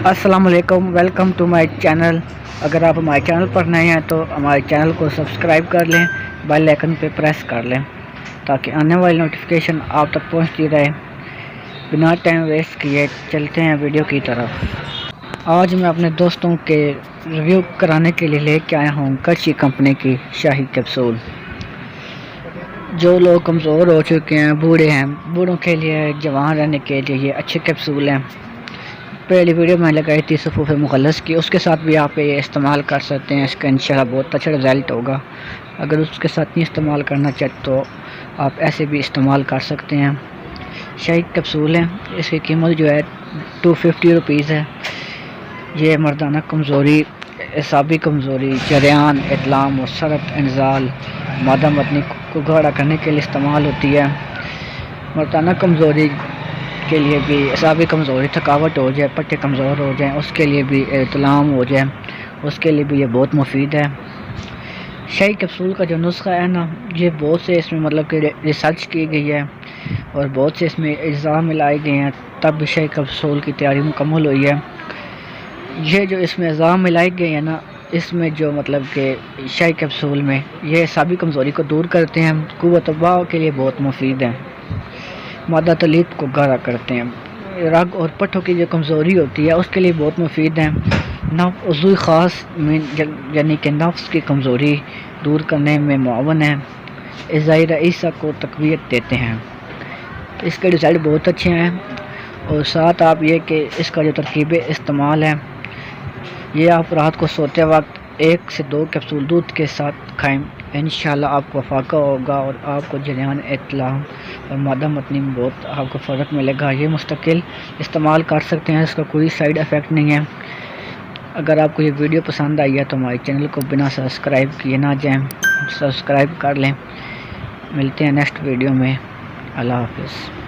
अस्सलाम वालेकुम, welcome to my channel. अगर आप हमारे चैनल पर नए हैं तो हमारे चैनल को सब्सक्राइब कर लें, बेल आइकन पे प्रेस कर लें ताकि आने वाली नोटिफिकेशन आप तक पहुंचती रहे। बिना टाइम वेस्ट किए चलते हैं वीडियो की तरफ। आज मैं अपने दोस्तों के रिव्यू कराने के लिए लेके आया हूँ कर्ची कंपनी की शाही कैप्सूल। जो लोग कमज़ोर हो चुके हैं, बूढ़े हैं, बूढ़ों के लिए, जवान रहने के लिए ये अच्छे कैप्सूल हैं। पहली वीडियो मैंने लगाई थी सफ़ूफ़ मुखल्लस की, उसके साथ भी आप ये इस्तेमाल कर सकते हैं। इसका इंशाल्लाह बहुत अच्छा रिज़ल्ट होगा। अगर उसके साथ नहीं इस्तेमाल करना चाहते तो आप ऐसे भी इस्तेमाल कर सकते हैं। शाही कैप्सूल है, इसकी कीमत जो है 250 रुपीज़ है। ये मर्दाना कमज़ोरी, एसाबी कमज़ोरी, जरियान, इतलाम और सरत इंजाल, मादा मतनी को गाढ़ा करने के लिए इस्तेमाल होती है। मर्दाना कमज़ोरी के लिए भी, एसाबी कमज़ोरी, थकावट हो जाए, पट्टे कमज़ोर हो जाएं, उसके लिए भी, इतलाम हो जाए उसके लिए भी ये बहुत मुफीद है। शाही कैप्सूल का जो नुस्खा है ना, ये बहुत से इसमें मतलब कि रिसर्च की गई है और बहुत से इसमें अज़ा मिलाए गए हैं, तब भी शाही कैप्सूल की तैयारी मुकम्मल हुई है। ये जो इसमें अज़ा मिलाए गए हैं ना, इसमें जो मतलब कि शाही कैप्सूल में ये एसाबी कमज़ोरी को दूर करते हैं, क़ुव्वत बाह के लिए बहुत मुफीद है, मादा तलीब को गाढ़ा करते हैं, रग और पट्ठों की जो कमज़ोरी होती है उसके लिए बहुत मुफीद है। उज़ू ख़ास में यानी कि नफ्स की कमज़ोरी दूर करने में मुआवन है। इज़ाई रईसा को तक़वियत देते हैं। इसके रिज़ल्ट बहुत अच्छे हैं। और साथ आप ये कि इसका जो तरकीब इस्तेमाल है, ये आप रात को सोते वक्त 1 से 2 कैप्सूल दूध के साथ खाएं। इंशाल्लाह आपको फ़ायदा होगा और आपको जरियान, इतलाम और मादा मतनी में बहुत आपको फ़र्क मिलेगा। ये मुस्तकिल इस्तेमाल कर सकते हैं, इसका कोई साइड इफ़ेक्ट नहीं है। अगर आपको ये वीडियो पसंद आई है तो हमारे चैनल को बिना सब्सक्राइब किए ना जाएं, सब्सक्राइब कर लें। मिलते हैं नेक्स्ट वीडियो में। अल्लाह हाफ़िज़।